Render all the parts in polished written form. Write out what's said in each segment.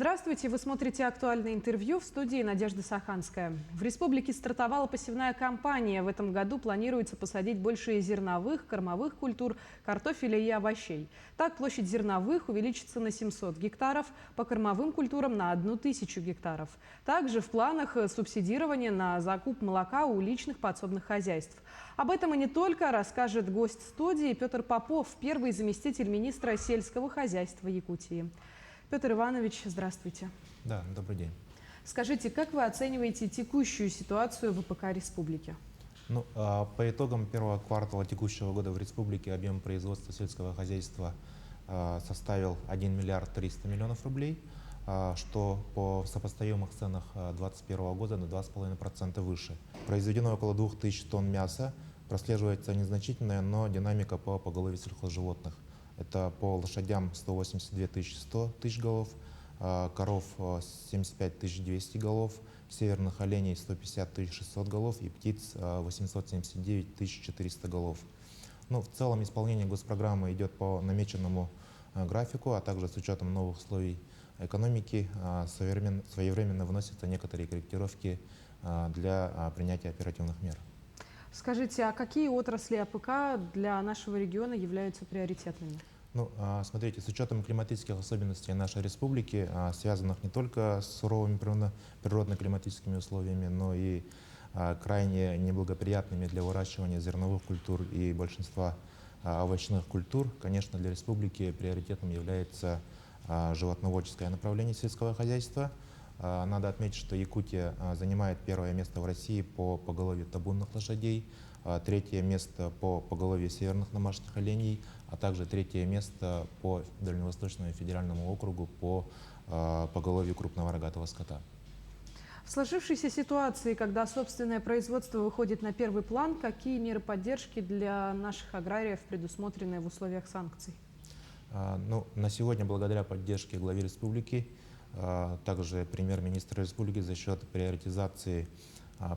Здравствуйте, вы смотрите «Актуальное интервью», в студии Надежда Саханская. В республике стартовала посевная кампания. В этом году планируется посадить больше зерновых, кормовых культур, картофеля и овощей. Так, площадь зерновых увеличится на 700 гектаров, по кормовым культурам на 1000 гектаров. Также в планах субсидирование на закуп молока у личных подсобных хозяйств. Об этом и не только расскажет гость студии Петр Попов, первый заместитель министра сельского хозяйства Якутии. Петр Иванович, здравствуйте. Да, добрый день. Скажите, как вы оцениваете текущую ситуацию в ВПК республики? По итогам первого квартала текущего года в республике объем производства сельского хозяйства составил 1 миллиард 300 миллионов рублей, что по сопоставимых ценах 2021 года на 2,5% выше. Произведено около 2000 тонн мяса, прослеживается незначительная, но динамика по поголовью сельхозживотных. Это по лошадям 182 100 тысяч голов, коров 75 200 голов, северных оленей 150 600 голов и птиц 879 400 голов. В целом исполнение госпрограммы идет по намеченному графику, а также с учетом новых условий экономики своевременно вносятся некоторые корректировки для принятия оперативных мер. Скажите, а какие отрасли АПК для нашего региона являются приоритетными? Смотрите, с учетом климатических особенностей нашей республики, связанных не только с суровыми природно-климатическими условиями, но и крайне неблагоприятными для выращивания зерновых культур и большинства овощных культур, конечно, для республики приоритетом является животноводческое направление сельского хозяйства. Надо отметить, что Якутия занимает первое место в России по поголовью табунных лошадей, третье место по поголовью северных домашних оленей, а также третье место по Дальневосточному федеральному округу по поголовью крупного рогатого скота. В сложившейся ситуации, когда собственное производство выходит на первый план, какие меры поддержки для наших аграриев предусмотрены в условиях санкций? На сегодня, благодаря поддержке главы республики, также премьер-министра республики, за счет приоритизации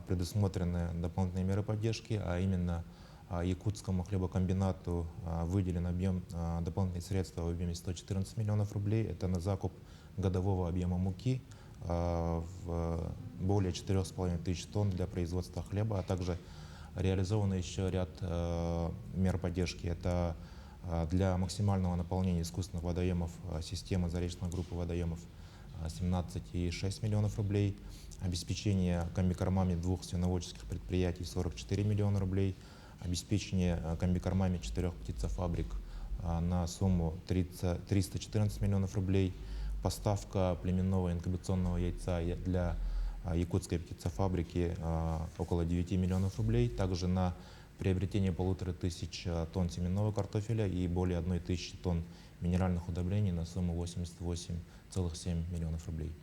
предусмотрены дополнительные меры поддержки, а именно Якутскому хлебокомбинату выделен объем дополнительных средств в объеме 114 миллионов рублей. Это на закуп годового объема муки в более 4500 тонн для производства хлеба, а также реализовано еще ряд мер поддержки. Это для максимального наполнения искусственных водоемов системы заречной группы водоемов 17,6 миллионов рублей, обеспечение комбикормами 2 свиноводческих предприятий 44 миллиона рублей, обеспечение комбикормами 4 птицефабрик на сумму 314 миллионов рублей, поставка племенного инкубационного яйца для якутской птицефабрики около 9 миллионов рублей, также на приобретение 1500 тонн семенного картофеля и более 1000 тонн минеральных удобрений на сумму 88,7 миллионов рублей.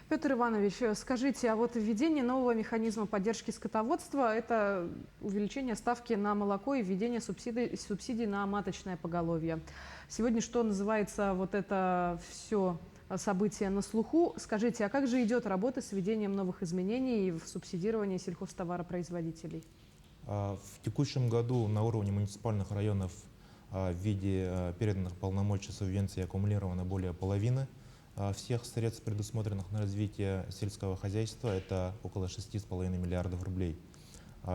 Петр Иванович, скажите, а вот введение нового механизма поддержки скотоводства – это увеличение ставки на молоко и введение субсидий на маточное поголовье. Сегодня, что называется, вот это все события на слуху. Скажите, а как же идет работа с введением новых изменений в субсидировании сельхозтоваропроизводителей? В текущем году на уровне муниципальных районов в виде переданных полномочий субвенций аккумулировано более половины всех средств, предусмотренных на развитие сельского хозяйства. Это около 6,5 миллиардов рублей.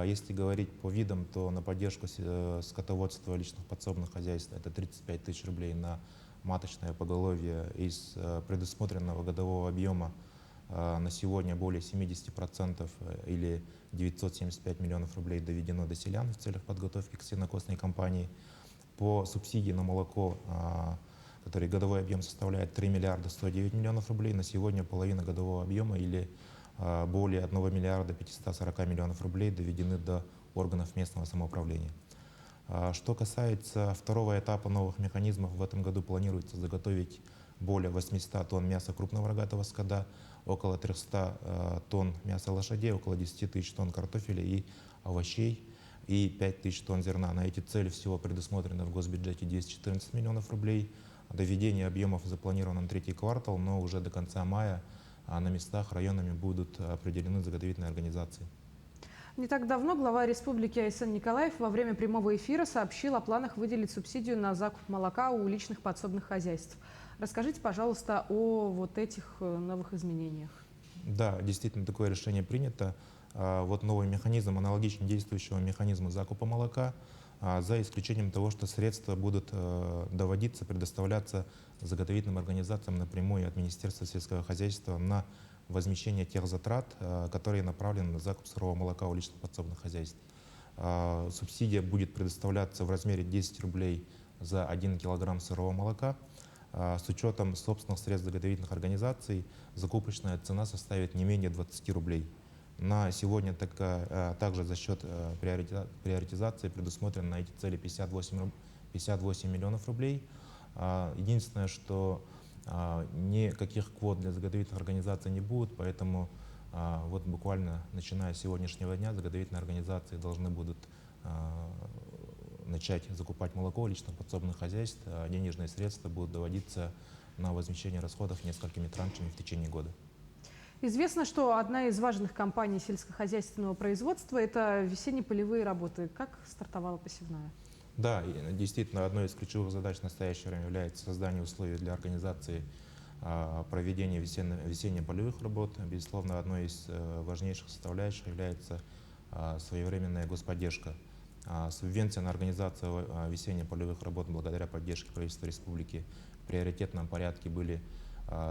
Если говорить по видам, то на поддержку скотоводства личных подсобных хозяйств это 35 тысяч рублей, на маточное поголовье из предусмотренного годового объема на сегодня более 70% или 975 миллионов рублей доведено до селян в целях подготовки к сенокосной кампании. По субсидии на молоко, который годовой объем составляет 3 миллиарда 109 миллионов рублей, на сегодня половина годового объема или более 1 миллиарда 540 миллионов рублей доведены до органов местного самоуправления. Что касается второго этапа новых механизмов, в этом году планируется заготовить более 800 тонн мяса крупного рогатого скота, около 300 тонн мяса лошадей, около 10 тысяч тонн картофеля и овощей и 5 тысяч тонн зерна. На эти цели всего предусмотрено в госбюджете 214 миллионов рублей. Доведение объемов запланировано на третий квартал, но уже до конца мая на местах районами будут определены заготовительные организации. Не так давно глава республики Айсен Николаев во время прямого эфира сообщил о планах выделить субсидию на закуп молока у личных подсобных хозяйств. Расскажите, пожалуйста, о вот этих новых изменениях. Да, действительно, такое решение принято. Вот новый механизм, аналогичный действующему механизму закупа молока, за исключением того, что средства будут доводиться, предоставляться заготовительным организациям напрямую от Министерства сельского хозяйства на возмещение тех затрат, которые направлены на закуп сырого молока у личных подсобных хозяйств. Субсидия будет предоставляться в размере 10 рублей за 1 килограмм сырого молока. С учетом собственных средств заготовительных организаций закупочная цена составит не менее 20 рублей. На сегодня также за счет приоритизации предусмотрено на эти цели 58 миллионов рублей. Единственное, что никаких квот для заготовительных организаций не будет, поэтому вот буквально начиная с сегодняшнего дня заготовительные организации должны будут начать закупать молоко у личных подсобных хозяйств, а денежные средства будут доводиться на возмещение расходов несколькими траншами в течение года. Известно, что одна из важных компаний сельскохозяйственного производства – это весенне-полевые работы. Как стартовала посевная? Да, и действительно, одной из ключевых задач в настоящее время является создание условий для организации проведения весенне-полевых работ. Безусловно, одной из важнейших составляющих является своевременная господдержка. Субвенция на организацию весенне-полевых работ благодаря поддержке правительства республики в приоритетном порядке были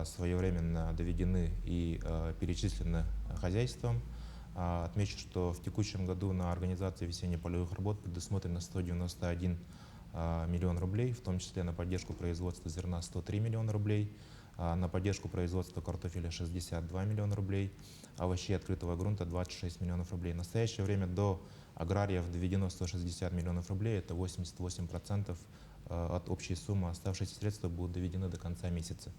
своевременно доведены и перечислены хозяйством. Отмечу, что в текущем году на организацию весенне-полевых работ предусмотрено 191 миллион рублей, в том числе на поддержку производства зерна 103 миллиона рублей, на поддержку производства картофеля 62 миллиона рублей, овощей открытого грунта 26 миллионов рублей. В настоящее время до аграриев доведено 160 миллионов рублей, это 88% от общей суммы. Оставшиеся средства будут доведены до конца месяца.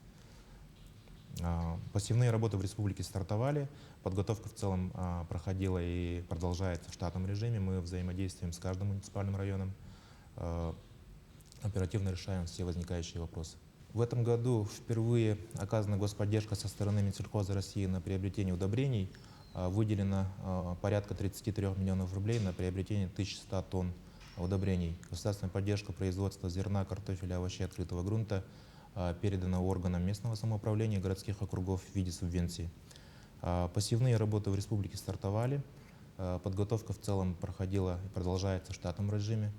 Посевные работы в республике стартовали, подготовка в целом проходила и продолжается в штатном режиме. Мы взаимодействуем с каждым муниципальным районом, оперативно решаем все возникающие вопросы. В этом году впервые оказана господдержка со стороны Минсельхоза России на приобретение удобрений. Выделено порядка 33 миллионов рублей на приобретение 1100 тонн удобрений. Государственная поддержка производства зерна, картофеля, овощей открытого грунта передана органам местного самоуправления городских округов в виде субвенций. Посевные работы в республике стартовали. Подготовка в целом проходила и продолжается в штатном режиме.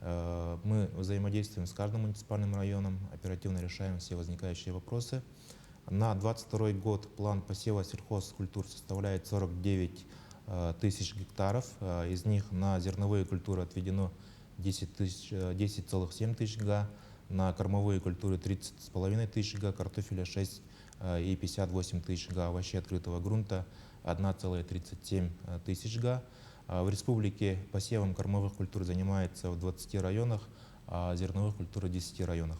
Мы взаимодействуем с каждым муниципальным районом, оперативно решаем все возникающие вопросы. На 2022 год план посева сельхозкультур составляет 49 тысяч гектаров. Из них на зерновые культуры отведено 10,7 тысяч га, на кормовые культуры 30,5 тысяч га, картофеля 6,58 тысяч га, овощей открытого грунта 1,37 тысяч га. В республике посевом кормовых культур занимается в 20 районах, а зерновых культур в 10 районах.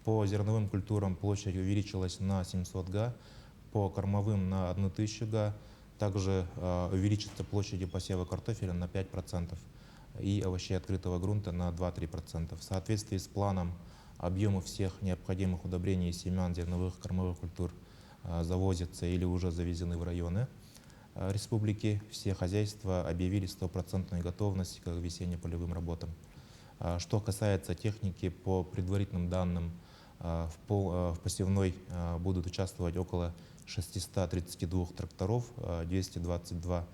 По зерновым культурам площадь увеличилась на 700 га, по кормовым на 1000 га. Также увеличится площади посева картофеля на 5% и овощей открытого грунта на 2-3%. В соответствии с планом объемы всех необходимых удобрений и семян зерновых кормовых культур завозятся или уже завезены в районы республики. Все хозяйства объявили 100% готовность к весенне-полевым работам. Что касается техники, по предварительным данным, в посевной будут участвовать около 632 тракторов, 222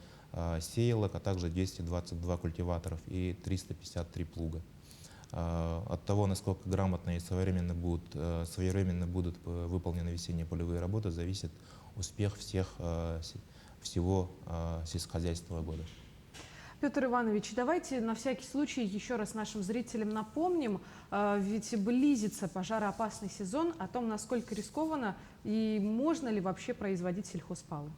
сеялок, а также 222 культиваторов и 353 плуга. От того, насколько грамотно и своевременно будут выполнены весенние полевые работы, зависит успех всего сельскохозяйственного года. Петр Иванович, давайте на всякий случай еще раз нашим зрителям напомним, ведь близится пожароопасный сезон, о том, насколько рискованно и можно ли вообще производить сельхозпалы.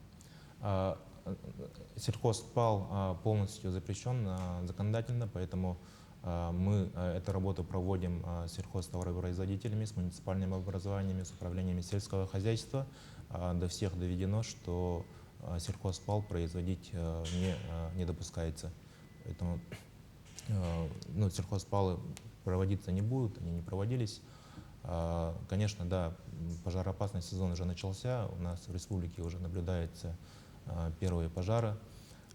Сельхозпал полностью запрещен законодательно, поэтому мы эту работу проводим с сельхозтоваропроизводителями, с муниципальными образованиями, с управлениями сельского хозяйства. До всех доведено, что сельхозпал производить не допускается. Поэтому сельхозпалы проводиться не будут, они не проводились. Конечно, да, пожароопасный сезон уже начался, у нас в республике уже наблюдаются первые пожары.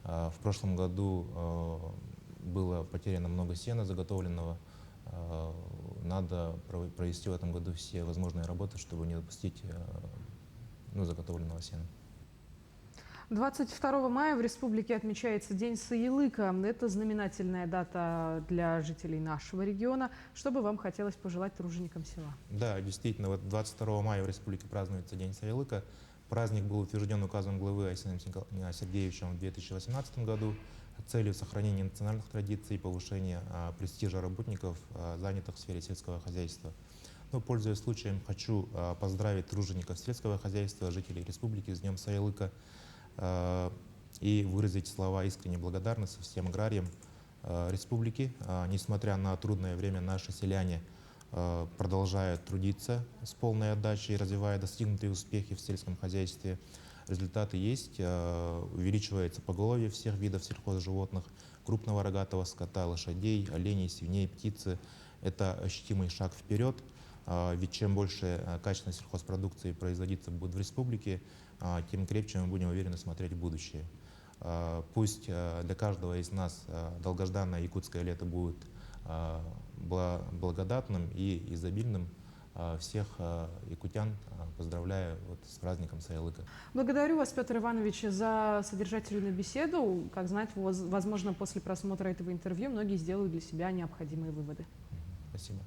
В прошлом году было потеряно много сена заготовленного. надо провести в этом году все возможные работы, чтобы не допустить заготовленного сена. 22 мая в республике отмечается День Саилыка. Это знаменательная дата для жителей нашего региона. Что бы вам хотелось пожелать труженикам села? Да, действительно, вот 22 мая в республике празднуется День Саилыка. Праздник был утвержден указом главы Айсеном Сергеевичем в 2018 году с целью сохранения национальных традиций и повышения престижа работников, занятых в сфере сельского хозяйства. Но, пользуясь случаем, хочу поздравить тружеников сельского хозяйства, жителей республики с Днем Саилыка и выразить слова искренней благодарности всем аграриям республики. Несмотря на трудное время, наши селяне продолжают трудиться с полной отдачей, развивая достигнутые успехи в сельском хозяйстве. Результаты есть, увеличивается поголовье всех видов сельхозживотных, крупного рогатого скота, лошадей, оленей, свиней, птицы. Это ощутимый шаг вперед, ведь чем больше качественной сельхозпродукции производиться будет в республике, тем крепче мы будем уверенно смотреть в будущее. Пусть для каждого из нас долгожданное якутское лето будет благодатным и изобильным. Всех якутян поздравляю с праздником Саилыка. Благодарю вас, Петр Иванович, за содержательную беседу. Как знать, возможно, после просмотра этого интервью многие сделают для себя необходимые выводы. Спасибо.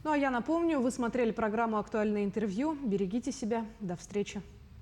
Ну а я напомню, вы смотрели программу «Актуальное интервью». Берегите себя. До встречи.